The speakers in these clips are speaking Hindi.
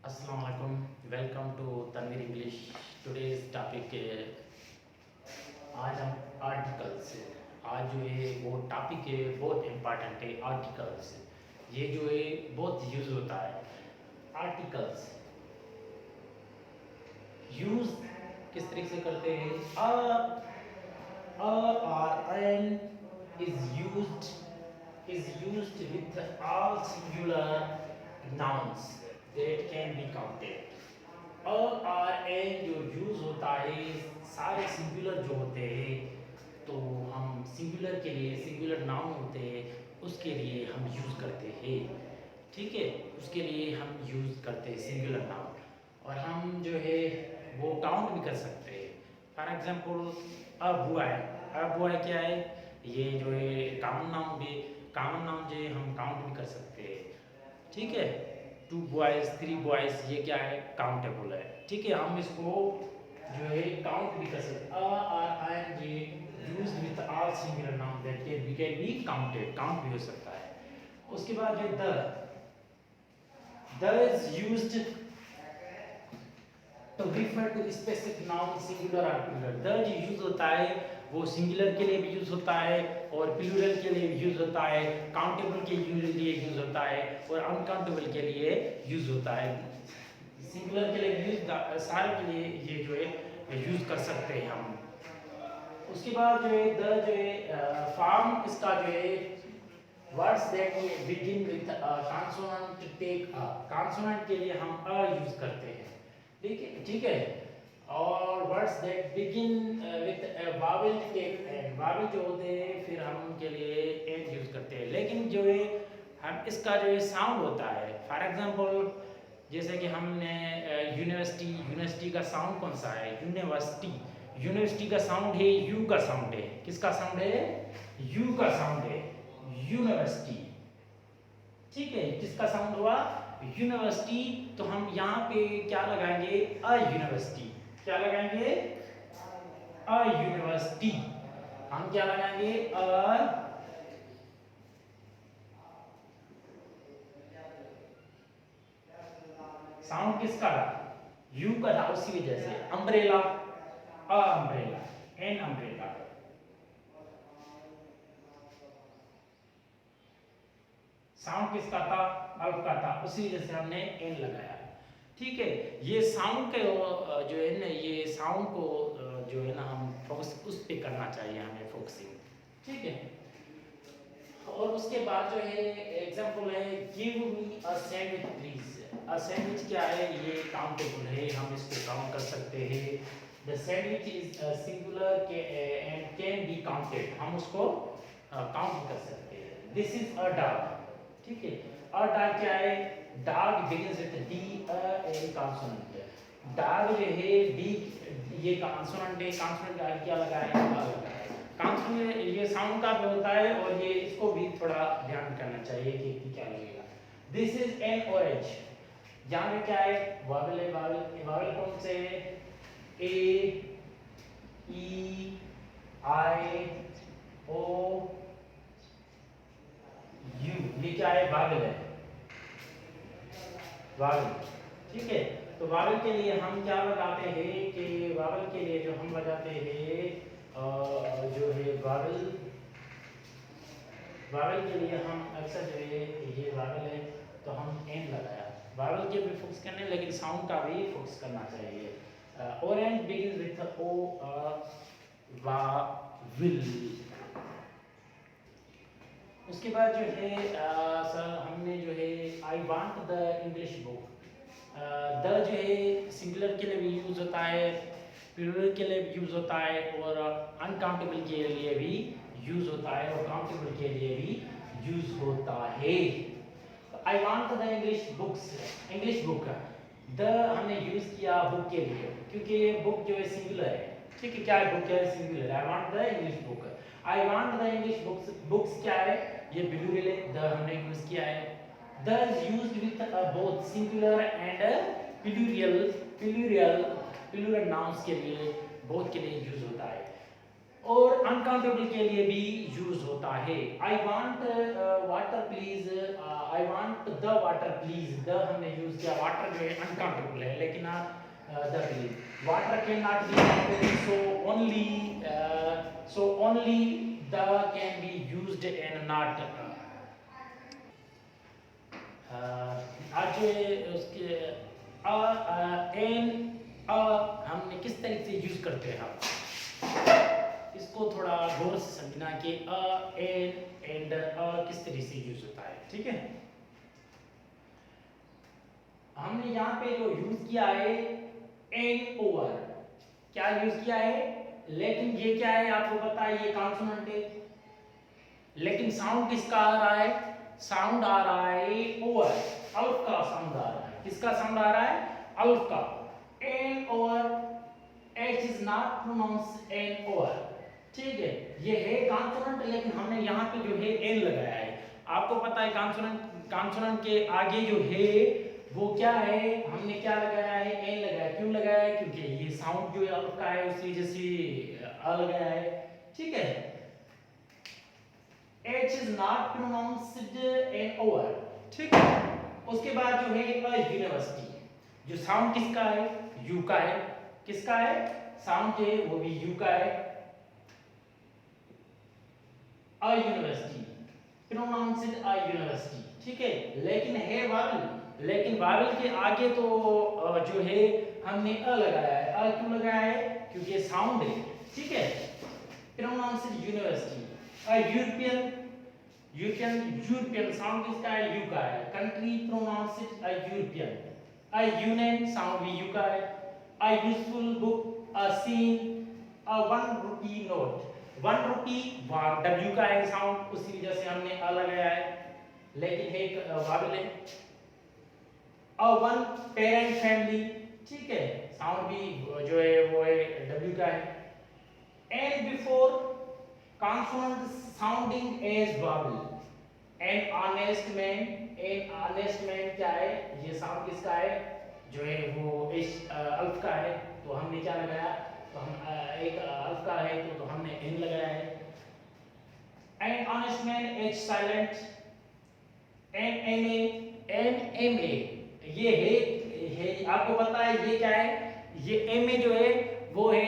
अस्सलाम वालेकुम, welcome to Tanveer English. Today's topic आज हम आर्टिकल्स। आज जो है वो टॉपिक है बहुत इम्पॉर्टेंट है। आर्टिकल्स ये जो है बहुत यूज़ होता है। आर्टिकल्स यूज़ किस तरीके से करते हैं? Are an is used with all singular nouns that can be counted। Are an जो यूज होता है सारे सिंगुलर जो होते हैं, तो हम सिंगुलर के लिए सिंगुलर नाउन होते हैं उसके लिए हम यूज़ करते हैं। ठीक है, उसके लिए हम यूज़ करते हैं सिंगुलर नाउन। और हम जो है वो काउंट भी कर सकते हैं। फॉर एग्जांपल अब हुआ है क्या है? ये जो है कॉमन नाउन जो है हम काउंट भी कर सकते हैं। ठीक है, 2 बॉयज़ 3 बॉयज़ ये क्या है? काउंटेबल है। ठीक है, हम इसको जो है काउंट भी कर सकते हैं। R I N G used with all singular noun that can be counted, count भी हो सकता है। उसके बाद जो the is used to refer to specific noun singular और प्लूरल। द जो यूज होता है वो सिंगुलर के लिए भी यूज होता है और प्लूरल के लिए भी यूज होता है, काउंटेबल के लिए यूज होता है और अनकाउंटेबल के लिए यूज होता है। सिंगुलर के लिए यूज, सारे के लिए ये जो है यूज कर सकते हैं हम। उसके बाद जो है द जो है फॉर्म इसका जो है words that begin with consonant take a. Consonant के लिए हम अ यूज करते हैं। ठीक है। और words that begin with vowel take an. Vowel जो होते हैं फिर हम उनके लिए एन यूज करते हैं। लेकिन जो है हम इसका जो है साउंड होता है, फॉर एग्जांपल जैसे कि हमने यूनिवर्सिटी का साउंड कौन सा है? यूनिवर्सिटी का साउंड है यू का साउंड है। किसका साउंड है? यू का साउंड है, यूनिवर्सिटी। ठीक है, किसका साउंड हुआ? यूनिवर्सिटी। तो हम यहाँ पे क्या लगाएंगे? A university. क्या लगाएंगे? A university. हम क्या लगाएंगे? अ साउंड किसका था? यू का था, उसी वजह से umbrella, a umbrella, an umbrella. Sound किसका था? अल्फ का था, उसी वजह से हमने एन लगाया। ठीक है, ये साउंड के जो है ना, ये साउंड को जो है ना हम फोकस उस पे करना चाहिए हमें, फोकसिंग। ठीक है। और उसके बाद जो है एग्जांपल है give me a sandwich please. A sandwich क्या है? ये काउंटेबल है, हम इसको काउंट कर सकते हैं। द सैंडविच इज सिंगुलर के एंड कैन बी काउंटेड। हम उसको काउंट कर सकते हैं। This is a dog. ठीक है, अ डॉग क्या है? Dog begins with D A consonant. Dog जो है डी, ये कॉन्सोनेंट है, कॉन्सोनेंट का क्या लगा है? लगा है। काउंसलिंग ये साउंड का भी होता है और ये इसको भी थोड़ा ध्यान करना चाहिए कि क्या लगेगा। This is an orange. यहाँ पे क्या है? वावल है। वावल कौन से? ए, ई, आई, ओ, यू। ये क्या है? वावल है, वावल। ठीक है, तो वावल के लिए हम क्या लगाते हैं कि वावल के लिए जो हम लगाते हैं जो है वावल के लिए हम अक्सर जो है ये वावल है तो हम एन लगाया। वावल के भी फोकस करने, लेकिन साउंड का भी फोकस करना चाहिए। Orange begins with O, vowel. उसके बाद जो है सर हमने जो है I want the English book. The जो है सिंगुलर के लिए भी यूज होता है, प्लूरल के लिए भी यूज होता है और अनकाउंटेबल के लिए भी यूज होता है और काउंटेबल के लिए भी यूज होता है। I want the English books. English book the हमने यूज किया बुक के लिए क्योंकि ये बुक जो है सिंगुलर है। ठीक है, क्या है? बुक क्या है? सिंगुलर है। I want the English book. I want the English books. Books क्या है? ये प्लूरल है, द हमने यूज किया है। The is used with both singular and plural. Plural nouns के लिए, बोथ के लिए यूज होता है। और अनकाउंटेबल के लिए भी यूज होता है। I want water please, I want the water please, the हमने यूज किया, वाटर जो है अनकाउंटेबल है, लेकिन the please water can not be counted, so only the can be used and not. आज उसके एन हमने किस तरीके से यूज करते हैं, इसको थोड़ा गौर से समझना कि एन एंड किस तरीके से यूज होता है। ठीक है, हमने यहाँ पे जो यूज किया है एन ओवर, क्या यूज किया है, लेकिन ये क्या है आपको पता है, ये कॉन्सोनेंट है, लेकिन साउंड किसका आ रहा है, साउंड आ रहा है ओवर, अल्फ का साउंड आ रहा है, किसका साउंड आ रहा है, अल्फ का। An hour, h is not pronounce an hour. ठीक है, ये है कॉन्सोनेंट, लेकिन हमने यहाँ पे जो है एन लगाया है। आपको पता है कॉन्सोनेंट के आगे जो है वो क्या है, हमने क्या लगाया है, एन लगाया। क्यों लगाया है, क्योंकि ये साउंड जो है अल्फ का है, उसी जैसे अ लगाया है। ठीक है, H is not pronounced in over। ठीक है, उसके बाद जो है यूनिवर्सिटी, जो साउंड किसका है, यू का है, किसका है, साउंड जो है वो भी यू का है, a university, pronounced a university. ठीक है, लेकिन है वावल, लेकिन वावल के आगे तो जो है हमने अ लगाया है। अ क्यों लगाया है, क्योंकि ये साउंड है। ठीक है, pronounced university, a European sound किसका है, यू का है, country pronounced a European, a union sound भी यू का है, a useful book, a scene, a 1 rupee note, 1 rupee W का है साउंड, उसी वजह से हमने अ लगाया है, लेकिन एक वावल है। अ 1 पेरेंट फैमिली, ठीक है, साउंड भी जो है वो है डब्ल्यू का है। And before consonant sounding as vowel, an honest man क्या है, ये साउंड किसका है, जो है वो अल्फ का है, तो हमने क्या लगाया, तो हम एक अल्फ का है तो हमने एन लगाया है। an honest man h silent, NMA ये है आपको पता है ये क्या है, ये MA जो है वो है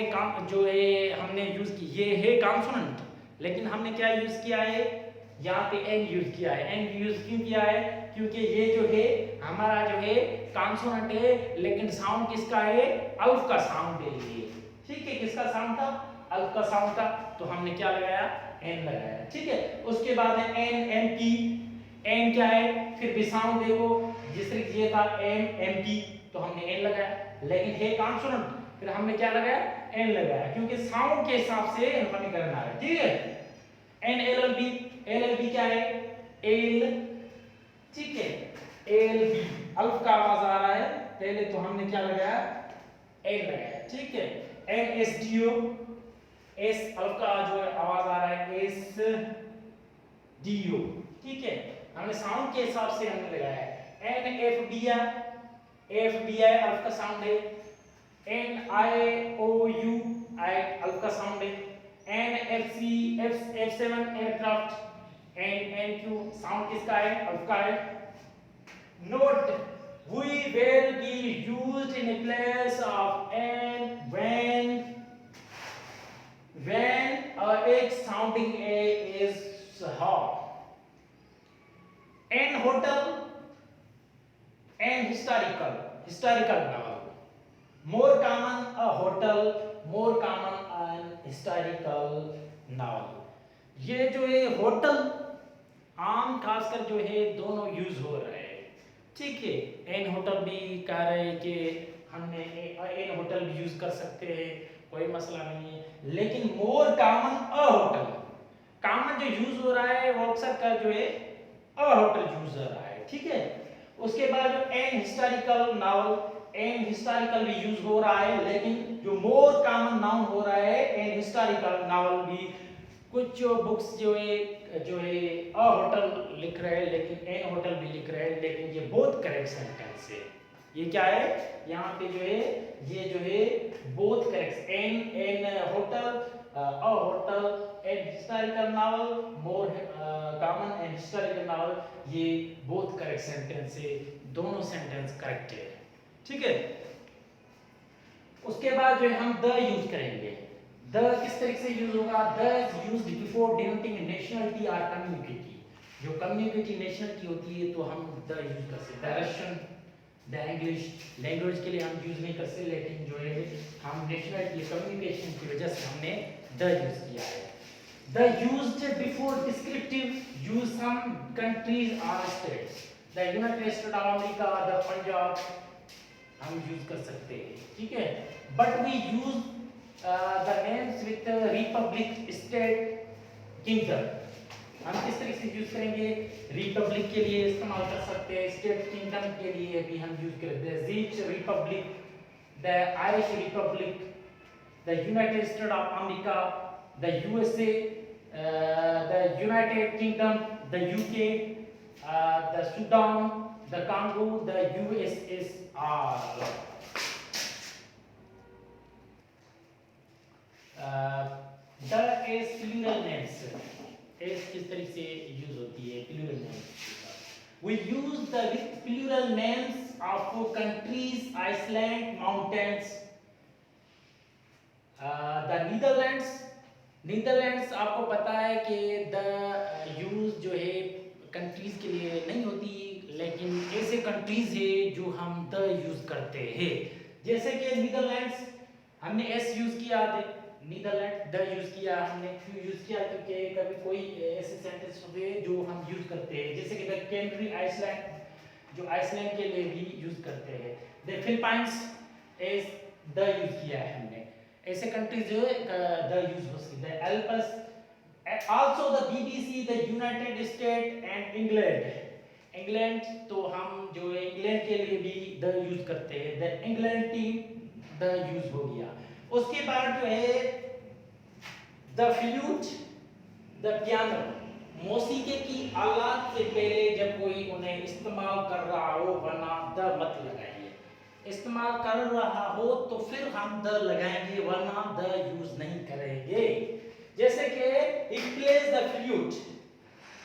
जो है हमने यूज की, ये है कॉन्सोनेंट, लेकिन हमने क्या यूज किया है, यहाँ पे एन यूज किया है। एन यूज क्यों किया है, क्योंकि ये जो है हमारा जो है कॉन्सोनेंट है, लेकिन साउंड किसका है, अल्फ का साउंड है ये। ठीक है, किसका साउंड था, अल्फ का साउंड था, तो हमने क्या लगाया, एन लगाया। ठीक है, उसके बाद है एन एम पी, एन क्या है, फिर भी साउंड देखो, जिस तरीके ये था एम एम पी, तो हमने एन लगाया, लेकिन है कॉन्सोनेंट, फिर हमने क्या लगाया, एन लगाया, क्योंकि साउंड के हिसाब से हमें करना है। ठीक है, an L L B, L L B क्या है, एल, ठीक है, एल बी अल्फ का आवाज आ रहा है, पहले तो हमने क्या लगाया, एन लगाया। ठीक है, an S D O, S अल्फ का जो आवाज आ रहा है, एस डी ओ। ठीक है, हमने साउंड के हिसाब से हमने लगाया है। An F B I, F B I अल्फ का साउंड है। एन आई ओ यू, आई अल्फ का साउंड है। An F C, F seven aircraft, an N Q sound किसका है, अल्फ का है। Note, we will be used in a place of and when a sounding a is hot. And hotel and historical novel, more common a hotel, more common an historical novel। ये जो है होटल आम खासकर जो है दोनों यूज हो रहे हैं। ठीक है, एन होटल भी कह रहे हैं कि हमने एन होटल भी यूज कर सकते हैं, कोई मसला नहीं है, लेकिन मोर कॉमन अ होटल, कॉमन जो यूज हो रहा है वो अक्सर का जो है अ होटल यूज हो रहा है। ठीक है, उसके बाद जो an historical novel, an historical भी यूज हो रहा है, लेकिन जो मोर कॉमन नाउन हो रहा है एन हिस्टोरिकल नावल भी। कुछ बुक्स जो है अ होटल लिख रहे हैं, लेकिन एन होटल भी लिख रहे हैं, लेकिन ये बोथ करेक्ट सेंटेंस है। ये क्या है, यहाँ पे जो है ये जो है both correct, an an hotel a hotel and historical novel, more common and historical novel, ये both correct sentence है, दोनों sentence correct है, ठीक है। उसके बाद जो है हम द यूज करेंगे। द किस तरीके से यूज होगा? The is used before denoting nationality और कम्युनिटी। जो कम्युनिटी नेशनलिटी होती है तो हम द यूज कर सकते हैं। रशियन, द इंग्लिश लैंग्वेज के लिए हम यूज नहीं कर सकते, लेकिन जो है हम नेशनलिटी कम्युनिकेशन की वजह से हमने द यूज किया है। The used before descriptive use some countries और states. The United States of America, the Punjab हम यूज कर सकते हैं, ठीक है। But we use the names with Republic, state, kingdom. हम किस तरीके से यूज करेंगे? रिपब्लिक के लिए इस्तेमाल कर सकते हैं, स्टेट किंगडम के लिए भी हम यूज करते हैं। Czech Republic, the Irish Republic, the United States of America, the USA, the United Kingdom, the UK, the Sudan, the Congo, the USSR. The as plural names, as किस तरीके से यूज होती है plural names? We use the plural names of countries, Iceland, mountains, the Netherlands. Netherlands आपको पता है कि द यूज जो है कंट्रीज के लिए नहीं होती, लेकिन ऐसे कंट्रीज है जो हम द यूज करते हैं। जैसे कि नीदरलैंड्स हमने एस यूज किया, नीदरलैंड द यूज किया, हमने क्यों यूज किया? क्योंकि कभी कोई ऐसे सेंटेंस होते हैं जो हम यूज करते हैं, जैसे कि द कंट्री आइसलैंड, जो आइसलैंड के लिए भी यूज करते हैं। The Philippines as the use किया है हमने, ऐसे कंट्रीज जो है द यूज हो सकती है। Alps, also the BBC, the United state and England. England तो हम जो है इंग्लैंड के लिए भी द यूज करते हैं, the England team the use हो गया। उसके बाद जो है द फ्लूट, द पियानो, मौसीकी की आलात से पहले जब कोई उन्हें इस्तेमाल कर रहा हो, वरना द मत लगाइए। इस्तेमाल कर रहा हो तो फिर हम द लगाएंगे, वरना द यूज नहीं करेंगे। जैसे कि he plays the flute,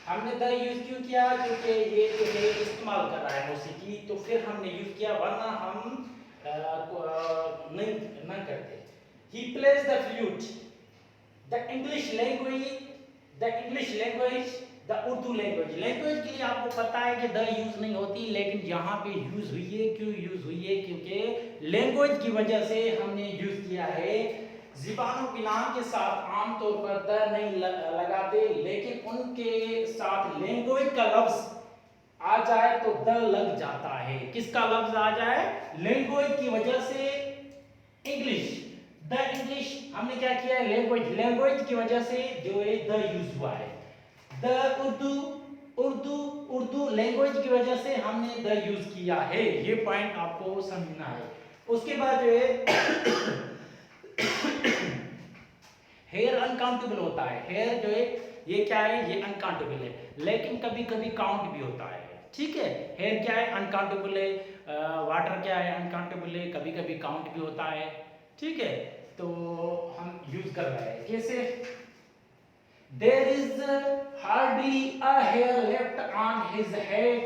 हमने द यूज क्यों किया? क्योंकि ये जो है इस्तेमाल कर रहा है मौसीकी, तो फिर हमने यूज किया, वरना हम नहीं करते। He plays the flute. The English language, the English language, the Urdu language. Language के लिए आपको पता है कि द यूज नहीं होती, लेकिन यहाँ पे यूज हुई है। क्यों यूज हुई है? क्योंकि लैंग्वेज की वजह से हमने यूज किया है। ज़बानों के नाम के साथ आमतौर पर द नहीं लगाते, लेकिन उनके साथ लैंग्वेज का लफ्ज आ जाए तो द लग जाता है। किसका लफ्ज आ जाए? लैंग्वेज की वजह से। इंग्लिश, द इंग्लिश, हमने क्या किया है? लैंग्वेज की वजह से जो है द यूज हुआ है। द उर्दू लैंग्वेज की वजह से हमने द यूज किया है। ये पॉइंट आपको समझना है। उसके बाद जो है हेयर अनकाउंटेबल होता है। हेयर जो है ये क्या है? ये अनकाउंटेबल है, लेकिन कभी कभी काउंट भी होता है, ठीक है। हेयर क्या है? अनकाउंटेबल है। वाटर क्या है? अनकाउंटेबल है, कभी कभी काउंट भी होता है, ठीक है। तो हम यूज कर रहे हैं। कैसे? There is hardly a hair left on his head.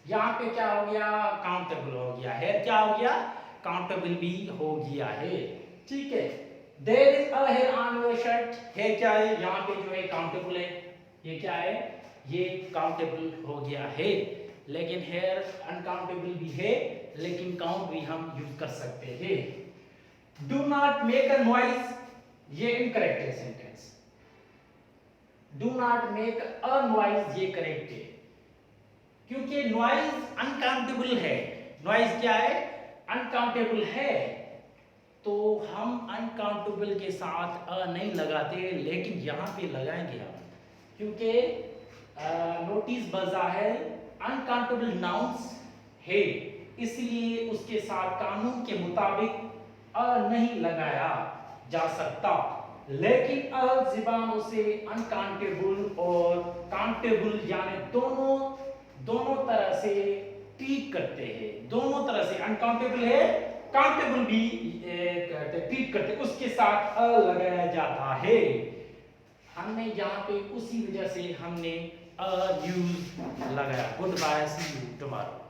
यहाँ पे क्या हो गया? काउंटेबल हो गया। हेयर क्या हो गया? काउंटेबल भी हो गया है, ठीक है। There is a hair on your shirt. Hair क्या है? यहाँ पे जो है काउंटेबल है। ये क्या है? ये काउंटेबल हो गया है, लेकिन हेयर अनकाउंटेबल भी है, लेकिन काउंट भी हम यूज कर सकते हैं। Do not make a noise, ये इनकरेक्ट है sentence. Do not make a noise ये करेक्ट है, क्योंकि नॉइज अनकाउंटेबल है। नॉइज क्या है? अनकाउंटेबल है, तो हम अनकाउंटेबल के साथ अ नहीं लगाते, लेकिन यहाँ पे लगाएंगे हम, क्योंकि नोटिस बज़ाहिर अनकाउंटेबल नाउन्स है, इसलिए उसके साथ कानून के मुताबिक अ नहीं लगाया जा सकता। लेकिन अ ज़बानों से अनकाउंटेबल और काउंटेबल यानी दोनों तरह से ट्रीट करते हैं। दोनों तरह से अनकाउंटेबल है काउंटेबल भी ट्रीट करते, उसके साथ अ लगाया जाता है। हमने यहाँ पे उसी वजह से हमने अ यूज लगाया। Goodbye, see you tomorrow.